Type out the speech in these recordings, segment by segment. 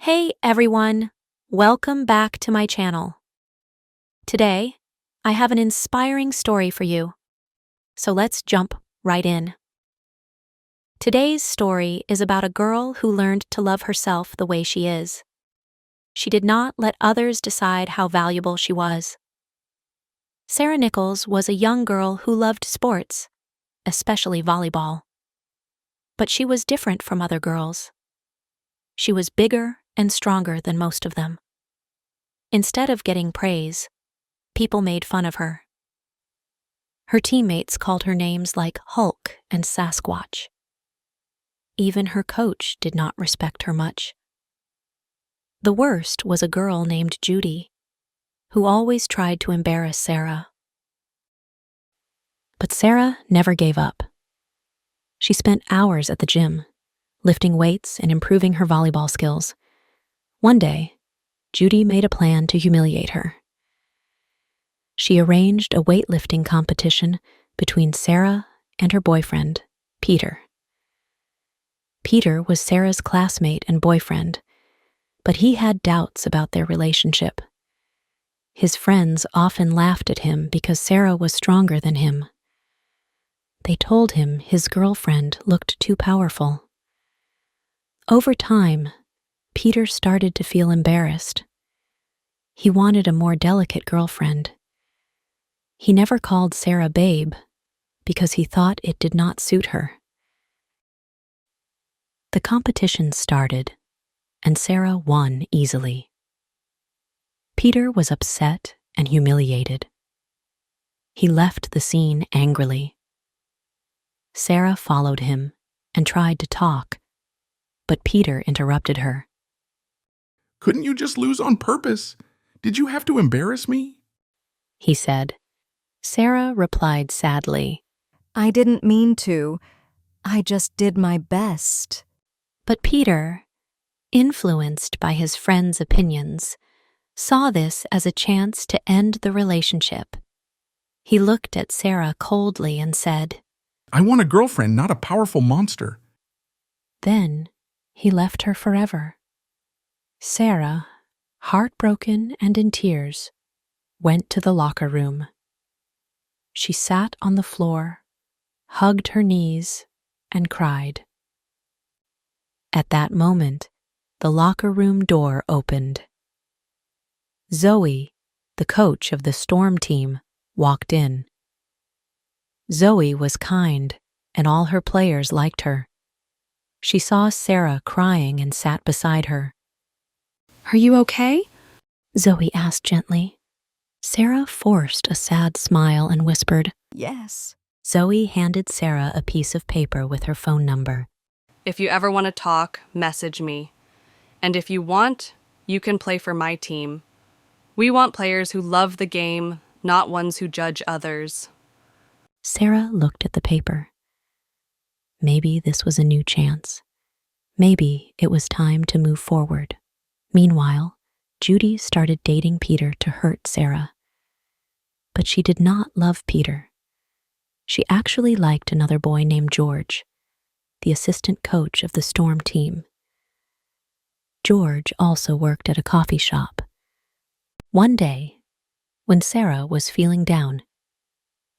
Hey everyone, welcome back to my channel. Today, I have an inspiring story for you. So let's jump right in. Today's story is about a girl who learned to love herself the way she is. She did not let others decide how valuable she was. Sarah Nichols was a young girl who loved sports, especially volleyball. But she was different from other girls. She was bigger and stronger than most of them. Instead of getting praise, people made fun of her. Her teammates called her names like Hulk and Sasquatch. Even her coach did not respect her much. The worst was a girl named Judy, who always tried to embarrass Sarah. But Sarah never gave up. She spent hours at the gym, lifting weights and improving her volleyball skills. One day, Judy made a plan to humiliate her. She arranged a weightlifting competition between Sarah and her boyfriend, Peter. Peter was Sarah's classmate and boyfriend, but he had doubts about their relationship. His friends often laughed at him because Sarah was stronger than him. They told him his girlfriend looked too powerful. Over time, Peter started to feel embarrassed. He wanted a more delicate girlfriend. He never called Sarah babe because he thought it did not suit her. The competition started, and Sarah won easily. Peter was upset and humiliated. He left the scene angrily. Sarah followed him and tried to talk, but Peter interrupted her. "Couldn't you just lose on purpose? Did you have to embarrass me?" he said. Sarah replied sadly, "I didn't mean to. I just did my best." But Peter, influenced by his friends' opinions, saw this as a chance to end the relationship. He looked at Sarah coldly and said, "I want a girlfriend, not a powerful monster." Then he left her forever. Sarah, heartbroken and in tears, went to the locker room. She sat on the floor, hugged her knees, and cried. At that moment, the locker room door opened. Zoe, the coach of the Storm team, walked in. Zoe was kind, and all her players liked her. She saw Sarah crying and sat beside her. "Are you okay?" Zoe asked gently. Sarah forced a sad smile and whispered. Yes. Zoe handed Sarah a piece of paper with her phone number. "If you ever want to talk, message me. And if you want, you can play for my team. We want players who love the game, not ones who judge others." Sarah looked at the paper. Maybe this was a new chance. Maybe it was time to move forward. Meanwhile, Judy started dating Peter to hurt Sarah. But she did not love Peter. She actually liked another boy named George, the assistant coach of the Storm team. George also worked at a coffee shop. One day, when Sarah was feeling down,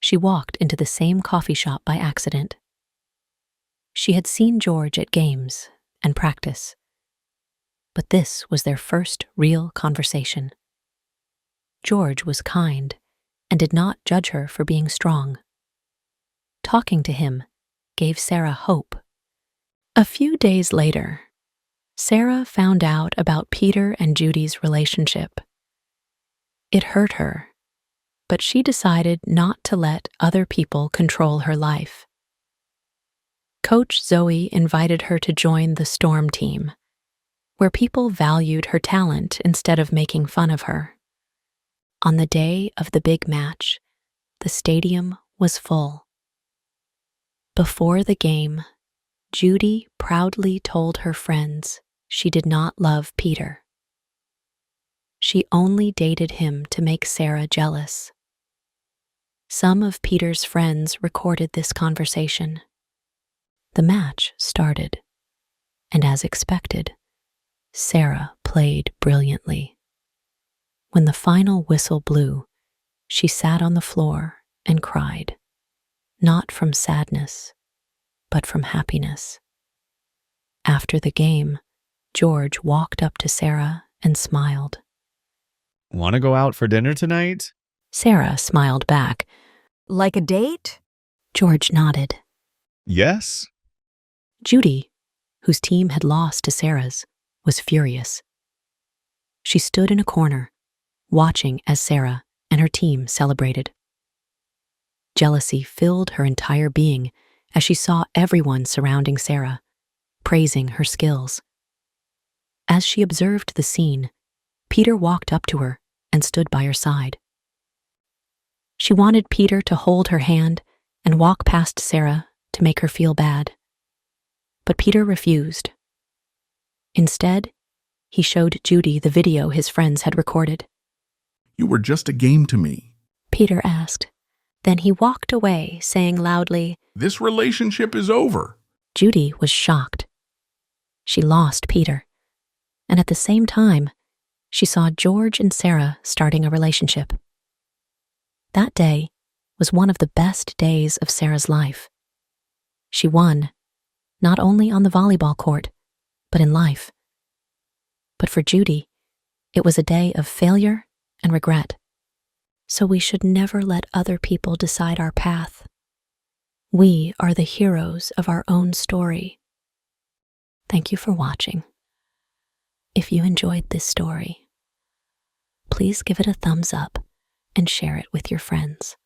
she walked into the same coffee shop by accident. She had seen George at games and practice, but this was their first real conversation. George was kind and did not judge her for being strong. Talking to him gave Sarah hope. A few days later, Sarah found out about Peter and Judy's relationship. It hurt her, but she decided not to let other people control her life. Coach Zoe invited her to join the Storm team, where people valued her talent instead of making fun of her. On the day of the big match, the stadium was full. Before the game, Judy proudly told her friends she did not love Peter. She only dated him to make Sarah jealous. Some of Peter's friends recorded this conversation. The match started, and as expected, Sarah played brilliantly. When the final whistle blew, she sat on the floor and cried, not from sadness, but from happiness. After the game, George walked up to Sarah and smiled. Want to go out for dinner tonight? Sarah smiled back. Like a date? George nodded. Yes. Judy, whose team had lost to Sarah's, was furious. She stood in a corner, watching as Sarah and her team celebrated. Jealousy filled her entire being as she saw everyone surrounding Sarah, praising her skills. As she observed the scene, Peter walked up to her and stood by her side. She wanted Peter to hold her hand and walk past Sarah to make her feel bad. But Peter refused. Instead, he showed Judy the video his friends had recorded. You were just a game to me. Peter asked. Then he walked away, saying loudly, This relationship is over. Judy was shocked. She lost Peter, and at the same time, she saw George and Sarah starting a relationship. That day was one of the best days of Sarah's life. She won, not only on the volleyball court, but in life. But for Judy, it was a day of failure and regret. So we should never let other people decide our path. We are the heroes of our own story. Thank you for watching. If you enjoyed this story, please give it a thumbs up and share it with your friends.